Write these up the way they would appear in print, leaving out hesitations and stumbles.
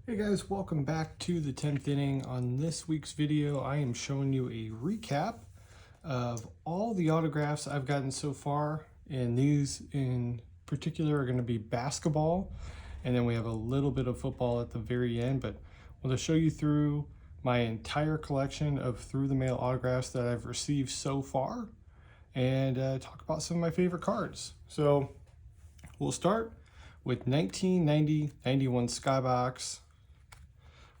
Hey guys, welcome back to the 10th inning. On this week's video, I am showing you a recap of all the autographs I've gotten so far, and these in particular are going to be basketball, and then we have a little bit of football at the very end, but I'm going to show you through my entire collection of through the mail autographs that I've received so far, and talk about some of my favorite cards. So we'll start with 1990-91 Skybox.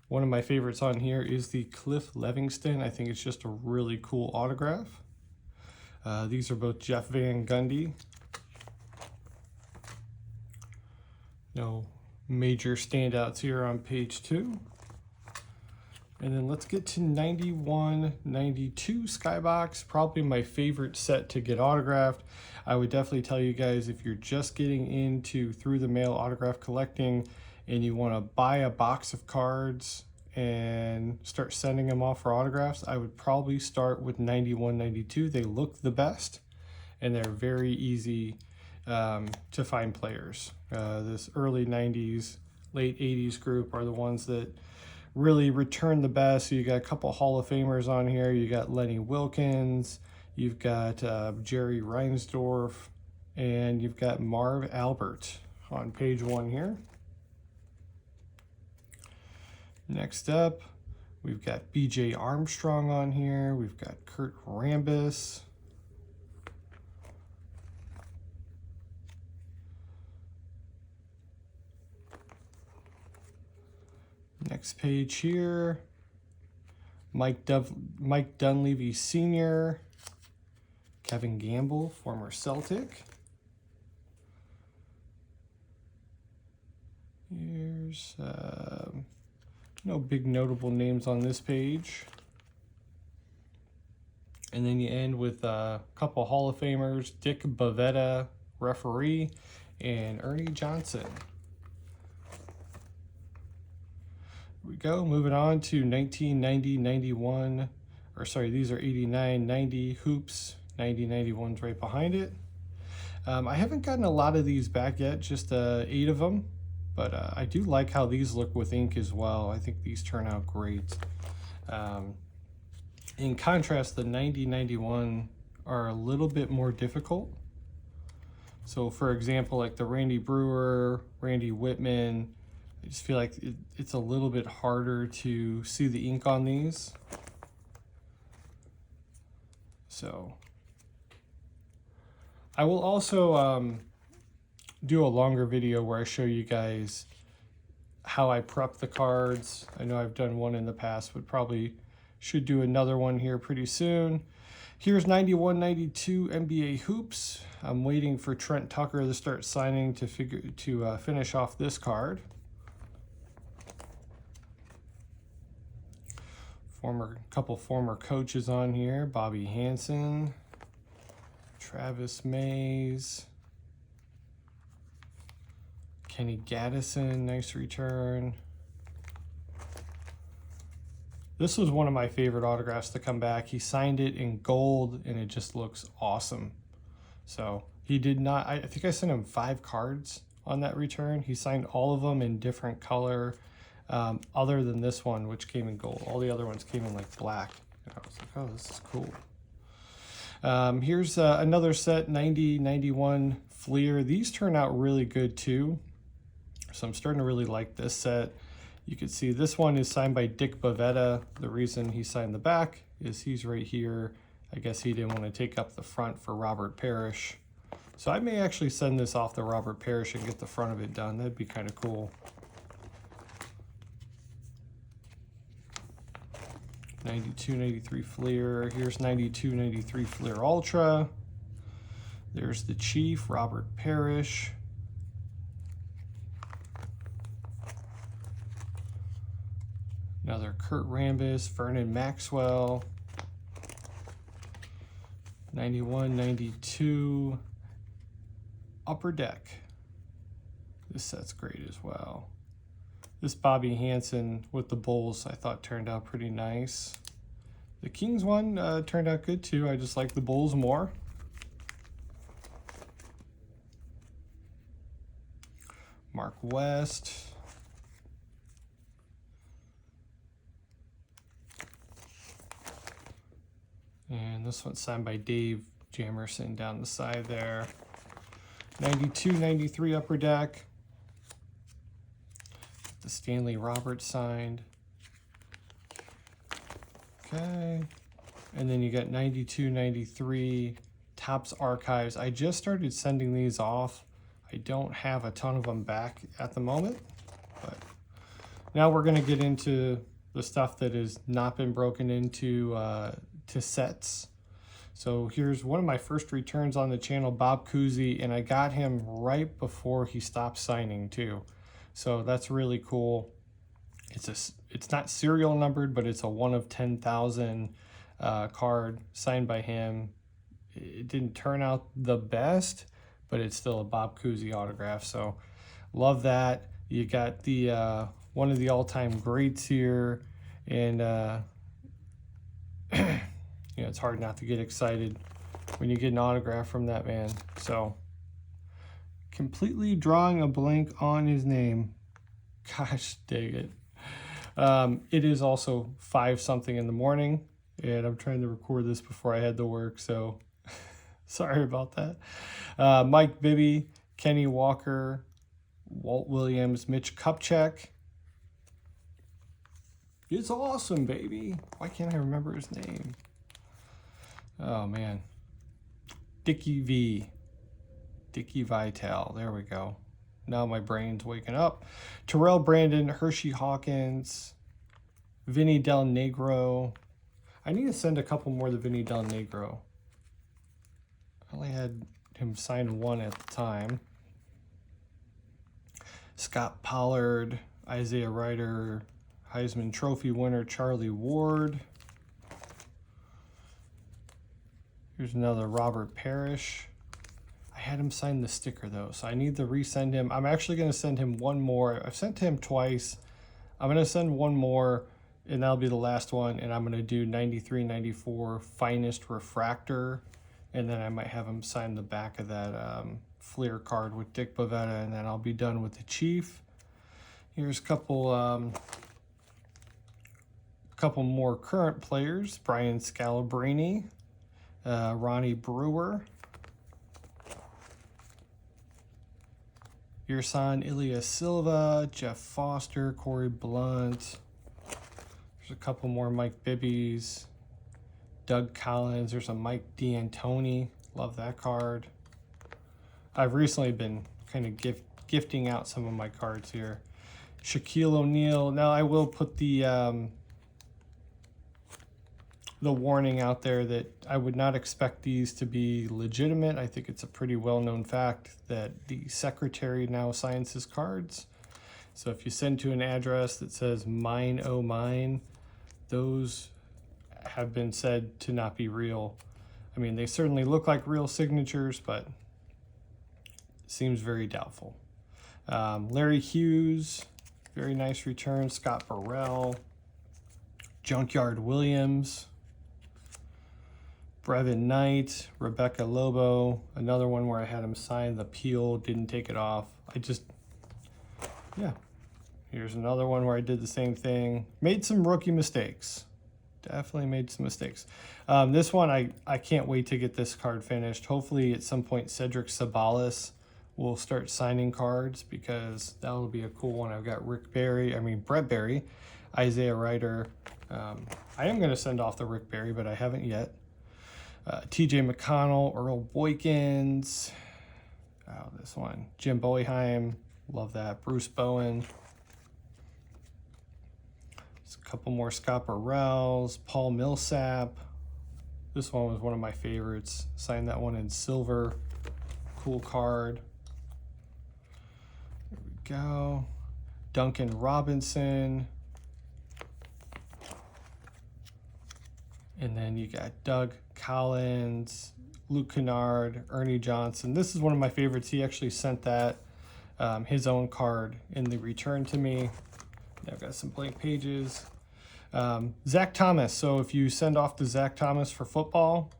One of my favorites on here is the Cliff Livingston. I think it's just a really cool autograph. These are both Jeff Van Gundy. No major standouts here on page 2. And then let's get to 91-92 Skybox, probably my favorite set to get autographed. I would definitely tell you guys, if you're just getting into through the mail autograph collecting and you want to buy a box of cards and start sending them off for autographs, I would probably start with 91-92. They look the best and they're very easy to find players. This early 90s, late 80s group are the ones that really return the best. So you got a couple Hall of Famers on here. You got Lenny Wilkins, you've got Jerry Reinsdorf, and you've got Marv Albert on page 1 here. Next up, we've got BJ Armstrong on here. We've got Kurt Rambis. Next page here, Mike Dunleavy Sr., Kevin Gamble, former Celtic. Here's no big notable names on this page. And then you end with a couple Hall of Famers, Dick Bavetta, referee, and Ernie Johnson. Here we go, moving on to 1990-91, or sorry, these are 89-90 hoops, 90-91's right behind it. I haven't gotten a lot of these back yet, just 8 of them. But I do like how these look with ink as well. I think these turn out great. In contrast, the 90-91 are a little bit more difficult. So for example, like the Randy Brewer, Randy Whitman, I just feel like it's a little bit harder to see the ink on these. So I will also do a longer video where I show you guys how I prep the cards. I know I've done one in the past, but probably should do another one here pretty soon. Here's 91-92 NBA hoops. I'm waiting for Trent Tucker to start signing to finish off this card. Couple former coaches on here: Bobby Hansen, Travis Mays, Kenny Gaddison, nice return. This was one of my favorite autographs to come back. He signed it in gold and it just looks awesome. So he did not, I think I sent him 5 cards on that return. He signed all of them in different color, other than this one, which came in gold. All the other ones came in like black. And I was like, oh, this is cool. Here's another set, 90-91 Fleer. These turn out really good too. So I'm starting to really like this set. You can see this one is signed by Dick Bavetta. The reason he signed the back is he's right here. I guess he didn't want to take up the front for Robert Parrish. So I may actually send this off to Robert Parrish and get the front of it done. That'd be kind of cool. 92-93 Fleer. Here's 92-93 Fleer Ultra. There's the Chief, Robert Parrish. Another Kurt Rambis, Vernon Maxwell. 91-92 Upper Deck. This set's great as well. This Bobby Hansen with the Bulls I thought turned out pretty nice. The Kings one turned out good too. I just like the Bulls more. Mark West. this one's signed by Dave Jamerson down the side there. 92, 93 Upper Deck. The Stanley Roberts signed. Okay. And then you got 92, 93 Topps Archives. I just started sending these off. I don't have a ton of them back at the moment, but now we're going to get into the stuff that has not been broken into to sets. So here's one of my first returns on the channel, Bob Cousy, and I got him right before he stopped signing too. So that's really cool. It's not serial numbered, but it's a 1 of 10,000 card signed by him. It didn't turn out the best, but it's still a Bob Cousy autograph. So love that. You got the one of the all-time greats here, and you know, it's hard not to get excited when you get an autograph from that man. So completely drawing a blank on his name. Gosh dang it. It is also 5-something in the morning, and I'm trying to record this before I head to work, so sorry about that. Mike Bibby, Kenny Walker, Walt Williams, Mitch Kupchak. It's awesome, baby. Why can't I remember his name? Oh, man. Dickie Vitale. There we go. Now my brain's waking up. Terrell Brandon, Hershey Hawkins, Vinny Del Negro. I need to send a couple more to Vinny Del Negro. I only had him sign one at the time. Scott Pollard, Isaiah Ryder, Heisman Trophy winner Charlie Ward. Here's another Robert Parrish. I had him sign the sticker though, so I need to resend him. I'm actually going to send him one more. I've sent to him twice. I'm going to send one more, and that'll be the last one, and I'm going to do 93, 94 Finest Refractor, and then I might have him sign the back of that Fleer card with Dick Bavetta, and then I'll be done with the Chief. Here's a couple more current players. Brian Scalabrine, Ronnie Brewer, Yerson Ilya Silva, Jeff Foster, Corey Blunt. There's a couple more Mike Bibbies, Doug Collins. There's a Mike D'Antoni. Love that card. I've recently been kind of gifting out some of my cards here. Shaquille O'Neal. Now I will put the warning out there that I would not expect these to be legitimate. I think it's a pretty well-known fact that the secretary now signs his cards. So if you send to an address that says mine, oh mine, those have been said to not be real. I mean, they certainly look like real signatures, but seems very doubtful. Larry Hughes, very nice return. Scott Burrell, Junkyard Williams, Brevin Knight, Rebecca Lobo, another one where I had him sign the peel, didn't take it off. Yeah. Here's another one where I did the same thing. Made some rookie mistakes. Definitely made some mistakes. This one, I can't wait to get this card finished. Hopefully at some point Cedric Sabalas will start signing cards, because that'll be a cool one. I've got Brett Berry, Isaiah Ryder. I am going to send off the Rick Berry, but I haven't yet. TJ McConnell, Earl Boykins. Oh, this one. Jim Boeheim. Love that. Bruce Bowen. There's a couple more Scott Burrells. Paul Millsap. This one was one of my favorites. Signed that one in silver. Cool card. There we go. Duncan Robinson. And then you got Doug Collins, Luke Kennard, Ernie Johnson. This is one of my favorites. He actually sent that, his own card in the return to me. I've got some blank pages. Zach Thomas. So if you send off to Zach Thomas for football,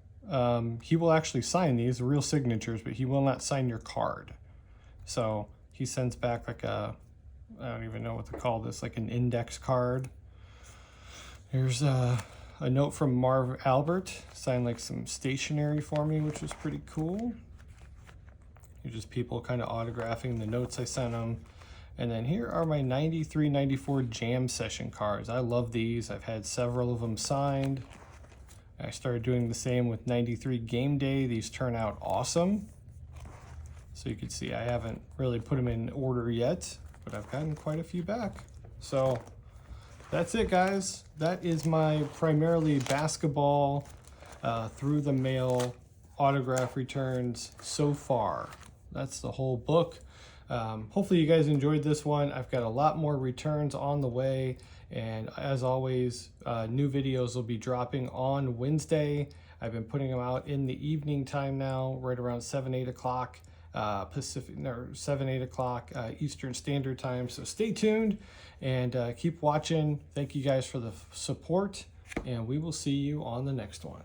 he will actually sign these, real signatures, but he will not sign your card. So he sends back like I don't even know what to call this, like an index card. Here's a note from Marv Albert, signed like some stationery for me, which was pretty cool. You're just people kind of autographing the notes I sent them. And then here are my 93, 94 jam session cards. I love these. I've had several of them signed. I started doing the same with 93 game day. These turn out awesome. So you can see I haven't really put them in order yet, but I've gotten quite a few back. So that's it, guys. That is my primarily basketball through the mail autograph returns so far. That's the whole book. Hopefully you guys enjoyed this one. I've got a lot more returns on the way, and as always, new videos will be dropping on Wednesday. I've been putting them out in the evening time now, right around 7, 8 o'clock Pacific, or 7, 8 o'clock Eastern Standard Time. So stay tuned and keep watching. Thank you guys for the support, and we will see you on the next one.